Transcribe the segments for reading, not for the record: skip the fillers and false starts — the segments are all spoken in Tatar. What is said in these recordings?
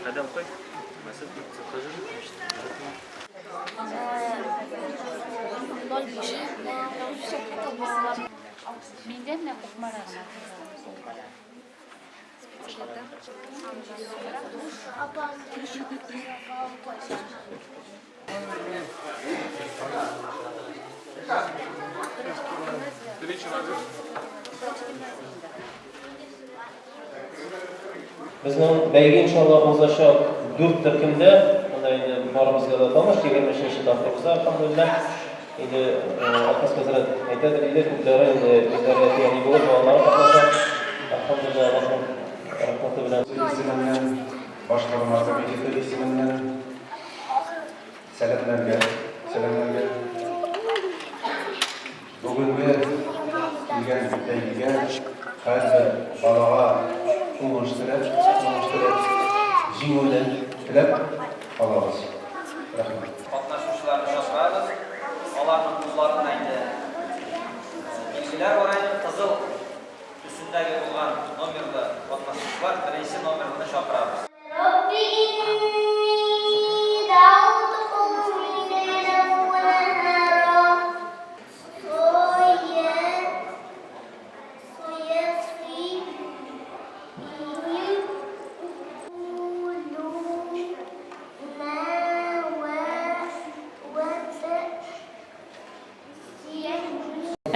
Kadam koy. Masuk. Mendem ne kokmara. Bizning beygi inşallah o'zlasha 4 turkumda, unda endi borimizga da tanış 25-tafrimizda alhamdulillah. Endi Alkas Hazrat aytadi, ko'plari endi o'zlari ya'ni bo'lib bolalar qatnashadi. Alhamdulillah Allohning rahmati bilan isminden, boshqarmasi bekati isminden selamlarga. Bugungi kelgan beygiga har bir bolaga uğurishtirib, jing'ulik tilab qolamiz. Rahmat. Qatnashuvchilarni chaqiramiz. Ularning o'zlaridan aytdi. Belgilar bor edi, qizil ustundagi bo'lgan nomerda qatnashuvchilar birinchi nomerda chaqiramiz.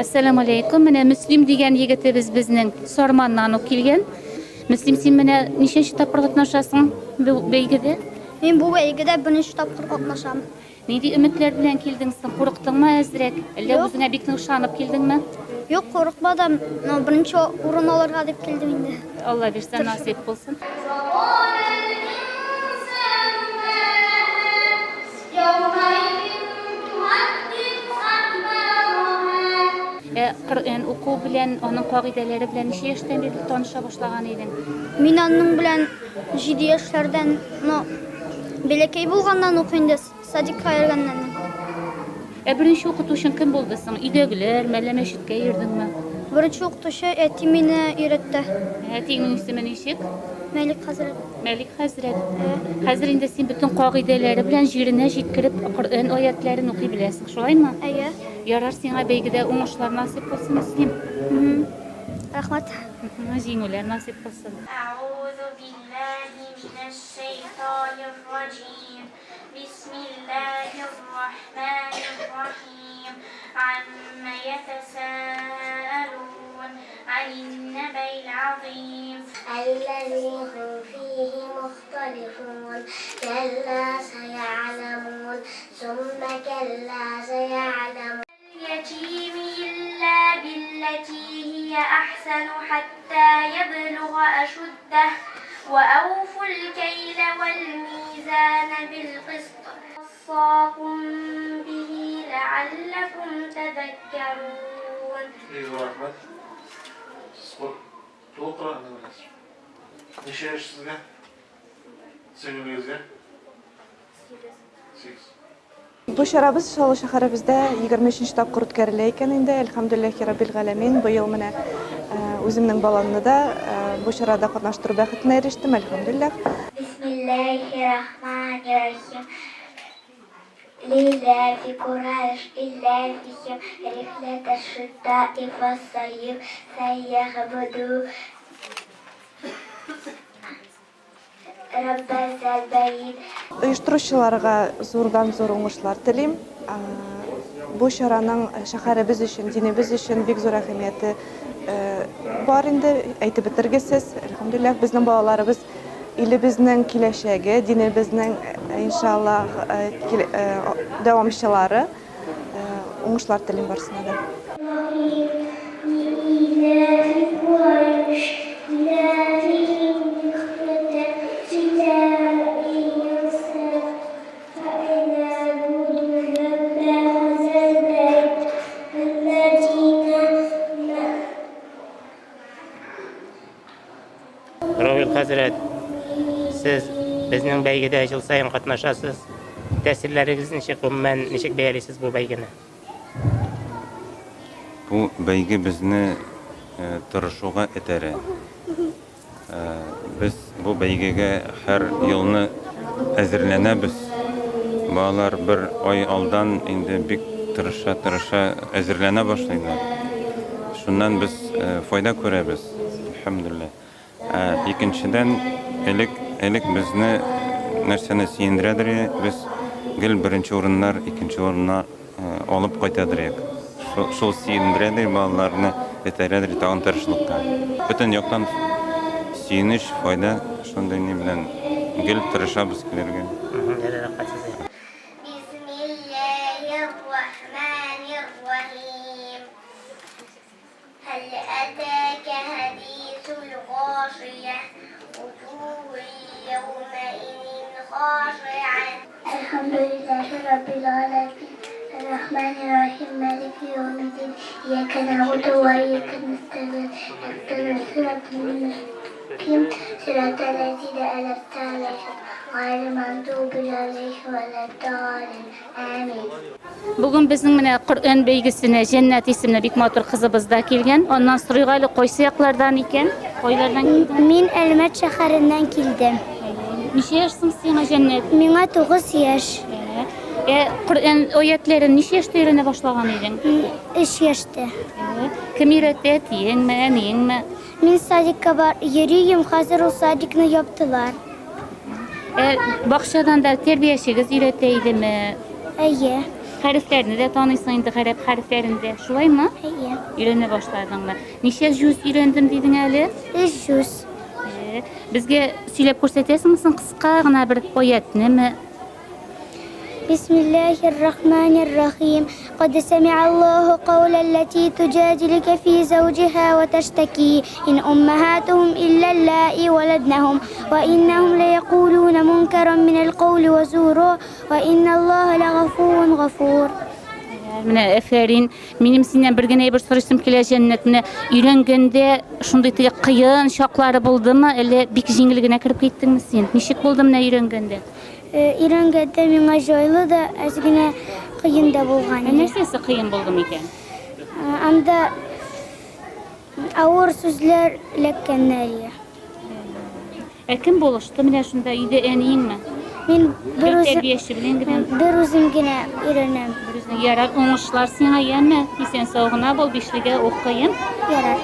Assalamu alaykum. Mana Müslim degan yigitimiz bizning Sormandan kelgan. Müslim, sen mana nechanchi topqir qatnashasan bu beygida? Men bu beygida birinchi topqir qatnashaman. Nega umidlar bilan kelding? Sen qo'rqdingmi azrak? Illa o'zingga bekni ishonib keldingmi? Yo'q, qo'rqmadim. Birinchi o'rin olarga deb keldim endi. Alloh bersa nasib bo'lsin. Qur'on o'quv bilan, onun qoidalari bilan necha yoshdan beri tanisha boshlagan eding? Men onun bilan 7 yoshlardan, belakay bo'lgandan o'qiydi, sadik qayergandan. Birinchi o'qituvching kim bo'ldi sen? Uydagilar, malla masjidga yurdingmi? Birinchi o'qituvchi meni o'rgatdi. Atingning ismi nechik? Malik Hazrat. Malik Hazrat. Hozir endi sen butun qoidalari bilan yerine yetkirib Qur'on oyatlarini o'qiy bilasan, shulaymi? Aya. Yarar senga beygida o'ngishlar nasib bo'lsin, Muslim. Rahmat. Jing'ular nasib bo'lsin. A'udhu billahi minash shaytonir rojim. Bismillahirrahmanirrahim. Amma yatasaalun 'anil nabail 'azim. الذي هم فيه مختلفون كلا سيعلمون ثم كلا سيعلمون اليتيم إلا بالتي هي أحسن حتى يبلغ أشده وأوفوا الكيل والميزان بالقسط وصاكم به لعلكم تذكرون. To'g'ri bilasiz. Necha yoshsizga? Singlimizga? 8. Bu şarabız Şolu şaharımızda 23. topqir o'tkarilgan ekan endi alhamdulillahi robbil alamin. Bu yil mana o'zimning bolamni da bu sharada qatnashtirib baxtini erishdim alhamdulillah. Bismillahirrahmanirrahim. لله قريش إلا بهم رحلة الشتاء والصيف فليعبدوا رب هذا البيت. Uyushtiruvchilarga zo'rdan zo'r o'ngishlar tilayman. Bu sharaning shaharimiz uchun, dinimiz uchun bek zo'r ahamiyati bor endi aytib bitirgisiz. Alhamdulillah bizning bolalarimiz ilimizning kelajagi, dinimizning inshaalloh davomchilari o'ngishlar tilayman barisiga da. Ravil Hazret, siz bizning beygida yil sayin qatnashasiz. Ta'sirlaringiz nechik bayalisiz bu beygini? Bu beygi bizni tirishuvga itaradi. Biz bu бәйгегә һәр елны әзерләнәбез. Балалар bir ай алдан инде бик тырыша әзерләнә башлыйлар. Шуннан biz файда күрәбез. Әлхәмдүлилләх. Икенчедән элек безне нәрсәне сөендерәдер, без гел беренче урыннар, икенче урыннар алып кайтадыр. Шул сөендерәдер балаларны, этәрәдер тагын тырышлыкка. Бөтен яктан сөенеш, файда шундый ни белән гел тырышабыз килергә. هل أتاك حديث الغاشية وجوه يومئذ خاشعة الحمد لله رب العالمين الرحمن الرحيم مالك يوم الدين إياك نعبد وإياك نستعين اهدنا الصراط المستقيم صراط الذين أنعمت عليهم غير المغضوب عليهم ولا الضالين آمين. Bugün bizning менә Qur'on бәйгесенә Җәннәт исемле бик матур кызыбыз да килгән. Аннан сорыйга әле кайсы яклардан икән? Кайлардан килгән? Мин Әлмәт шәһәреннән килдем. Ничә яшьсең син, Җәннәт? Миңа 9 яшь. Qur'on аятларын ничә яшьтә өйрәнә башлаган идең? 3 яшьтә. Кем өйрәтә? Тиеңме, әниеңме? Мин садикка бар йөрим, хәзер ул садикны яптылар. Бакчадан да тәрбиячегез өйрәтә идеме? Әйе. Хәрефләрне дә таныйсың инде, гарәп хәрефләрен шулаймы? Әйе. Өйрәнә башладыңмы? Ничә җүз өйрәндем дидең әле? 3 җүз. Безгә сөйләп күрсәтәсеңме кыска гына бер аятны? بسم الله الرحمن الرحيم قد سمع الله قول التي تجادلك في زوجها وتشتكي إن أمهاتهم إلا اللائي ولدنهم وإنهم ليقولون منكرا من القول وزورا وإن الله لغفور غفور. Менә әфәрин, минем синнән бер генә бер сорыйсым килә Җәннәт, менә өйрәнгәндә шундый кыен чаклары булдымы, әллә бик җиңел генә кирип киттеңме син? Ничек булды менә өйрәнгәндә? Өйрәнгәндә миңа җайлы да, аз генә кыен да булган. Нәрсәсе кыен булды микән? Анда авыр сүзләр эләккәннәр. Кем булышты менә шунда өйдә, әниеңме? Мин бер үзем генә өйрәнәм. Ярар, уңышлар сиңа яме? Исән сау гына бул, бишлегә укыйм. Ярар.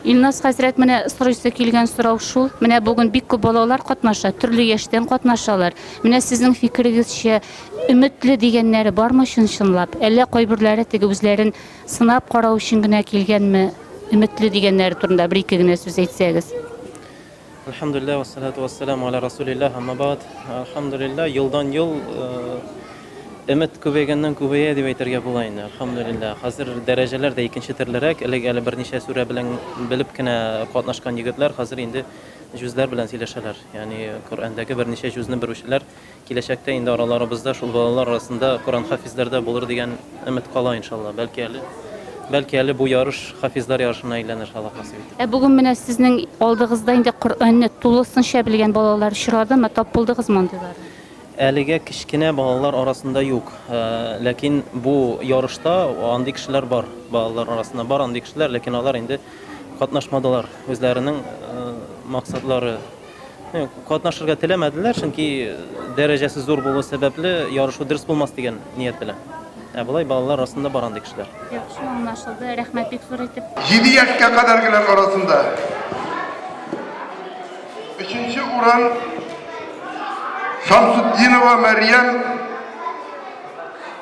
Илназ хәзрәт, менә сорыйсы килгән сорау шул. Менә бүген бик күп балалар катнаша, төрле яшьтән катнашалар. Менә сезнең фикерегезчә, өметле дигәннәре бармы чынлап? Әллә кайберләре теге үзләрен сынап карау өчен генә килгәнме? Өметле дигәннәре турында бер ике генә сүз әйтсәгез. Alhamdulillah ve salatu ve selamu ala Resulillah amma ba'd. Alhamdulillah yıldan yıl ümit kübeygenden kübeye diye aytırga bulayın. Alhamdulillah. Hazır dereceler de ikinci türlerek ele bir neçe sure bilen bilip kine katnaşkan yigitler hazır indi cüzler bilen sileşeler. Yani Kur'an'daki bir neçe cüzünü bir uşiler kileşekte indi aralarımızda şu balalar arasında Kur'an hafizlerde bulur diyen ümit kala inşallah. Belki әле bu yarış hafizlar yarışına aylanır Allah nasip etsin. Bugün менә сезнең алдыгызда инде Qur'anны тулысынча белгән балалар очрадымы, тап булдыгызмы андыйлар? Әлегә кичкенә балалар арасында юк. Ләкин бу ярышта андый кешеләр бар. Балалар арасында бар андый кешеләр, ләкин алар инде катнашмадылар. Үзләренең максатлары катнашырга теләмәделәр, чөнки дәрәҗәсе зур булу сәбәпле ярышу дөрес булмас дигән ният белән. Bulay balalar arasında var andi kişiler. Yaxşı anlaşıldı. Rahmet bek zor etip. 7 yaşga kadargilar arasında 3. uran Şamsuddinova Meryem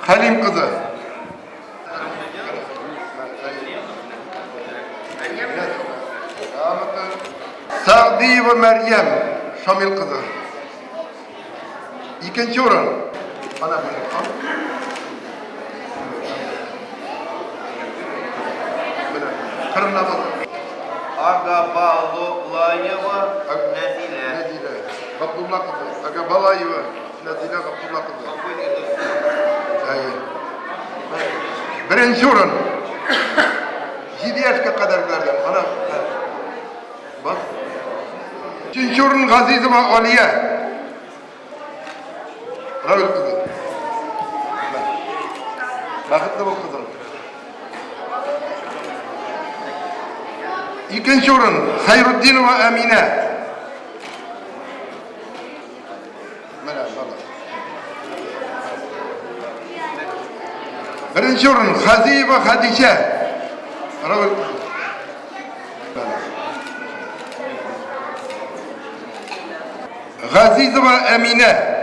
Halim kızı. Sa'diyeva Meryem Şamil kızı. 2. uran. Ana böyle. Agabalayeva Nazile. Abdullah kızı. Agabalayeva Nazile Abdullah kızı. Birinci oran 7 yaşga kadarlardan ana bak. Üçüncü oran Gazizova Aliye Ravil kızı. Bakıtlı bu kızım. İkinci oran Hayruddinova Emine Birinci orun Hazibe Hadice. Ravil kızı. Gazizova Emine.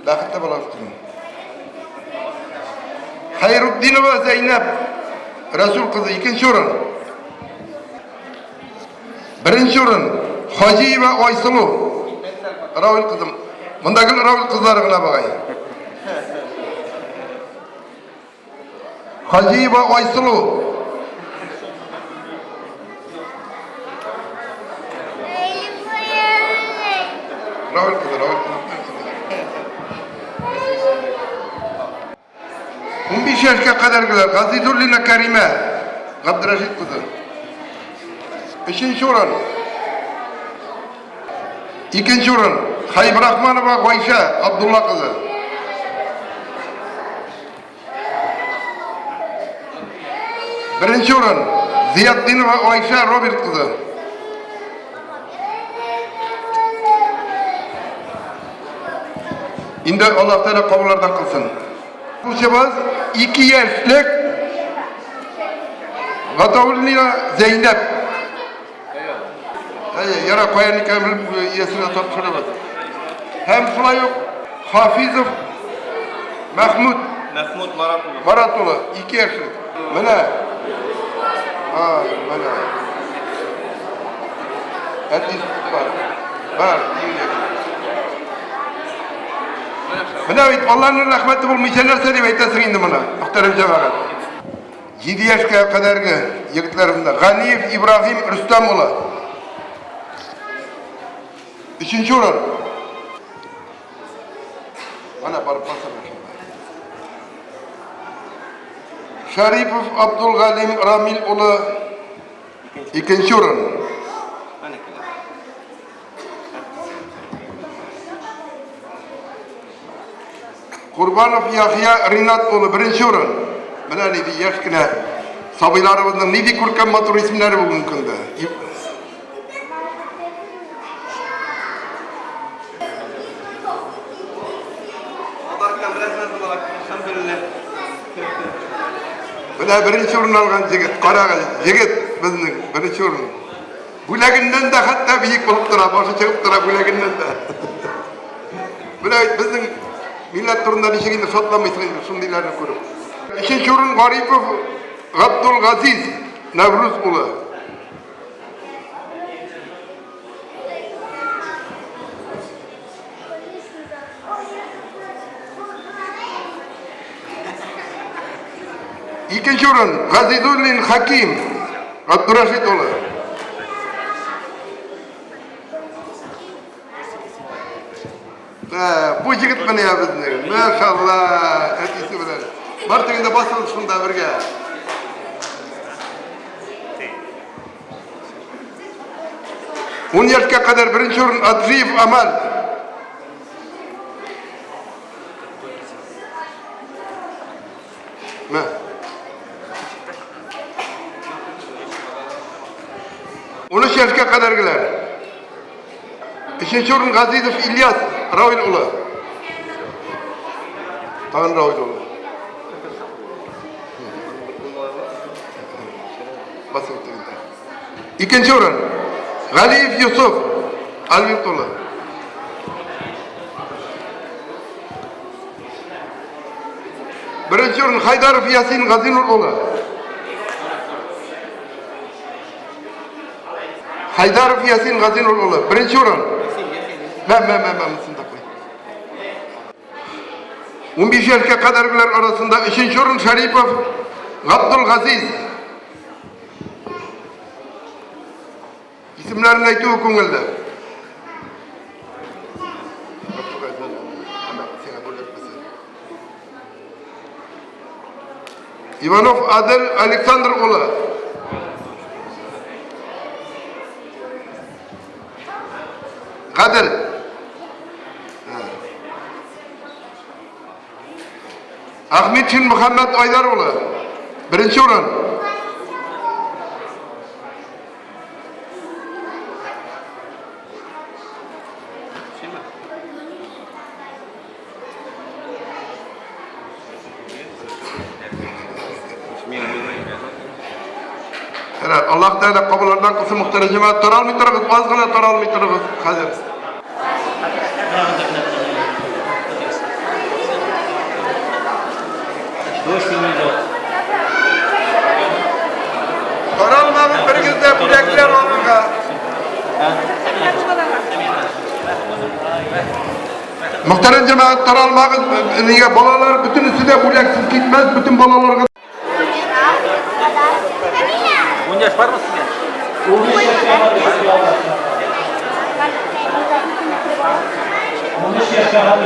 Bakıtta balasın. Hayruddinova Zeynep. Resul kızı ikinci orun. Birinci orun Hacıyeva Aysulu. Ravil kızım. Bundaki Ravil kızlarına bakayım. Hacıyeva Aysulu. Ravil kızı, Ravil kızı. 15 yaşa kadar gider. Gazidullina Kerime. Abdurreşit kızı. Üçüncü oran. İkinci oran. Haybir Rahmanova Ayşe. Abdullah kızı. Birinci oran. Ziyaddinova Ayşe Robert kızı. İndi Allah Teala kabullardan kılsın. Bu sefer 2 yaşlık Gatavulina Zeynep. Yara koyanlık emri yesine tartışılamaz. Hem şuna yok Hafizov Mahmud Maratulu 2 yaşlık. Mene. Mene. Hadis var. Var. Mene Allah'ın rahmeti bulmayacak narsa deb aytasan endi mana. Muhtaram cemaat. 7 yaşga kadargi yigitlarimda G'aniyev İbrahim Rustamo'lu. 3. o'rin. Mana borib qolsam. Sharipov Abdulg'alim Ramil'o'lu 2. o'rin. Qurbanov Yahya Rinat'o'lu 1. o'rin. Mana nedi yoshgina sabilarimizning nedi ko'rkam motor ismlari bugungi kunda. Mana 1. o'rin olgan yigit, qora yigit bizning 1. o'rin. Bo'lagindən da hatto buyuk bo'lib turadi, boshi chiqib turadi bo'lagindən da. Bular bizning millat turundan ishigini sotlamaysan shundaylarni ko'rib. 2. o'rin G'aripov Abdulaziz Navruz o'g'li. İkinci o'rin G'azidullin Hakim Abdurashid o'g'li. Bu yigit mana ya bizni. Maşallah, etisi bilan. Martingda bosilib shunda birga. Yaşga kadar 1. o'rin Adriyev Amal. Ma. 13 yaşga kadargilar. 2. o'rin G'azizov İlyas Ravil o'g'li. Tag'in Ravil o'g'li. Basib o'tdi. 2. o'rin G'aliyev Yusuf Albert o'g'li. 1. o'rin Haydarov Yasin G'azinur o'g'li. Haydarov Yasin G'azinur o'g'li. 1. o'rin. Ben. 15 yaşga kadargilar arasında 3. o'rin Sharipov Abdulaziz. İsimlerini aytuv ko'ngilda. Ivanov Adel Aleksandr o'g'li. Qadil. Ahmetçin Muhammed Aydar o'g'li. 1. o'rin. Başlar. Allah Teala kabullerden kısım muhterem cemaat taralmaytırız, az gına taralmaytırız. Hazır. Taralmağın bir gizde bulaklar olunca. Muhterem cemaat taralmağın niye balalar bütün üstüde bulaksız gitmez, bütün balalarga 10 yaş var mı sizde? 15 yaşa kadar 15 yaşa kadar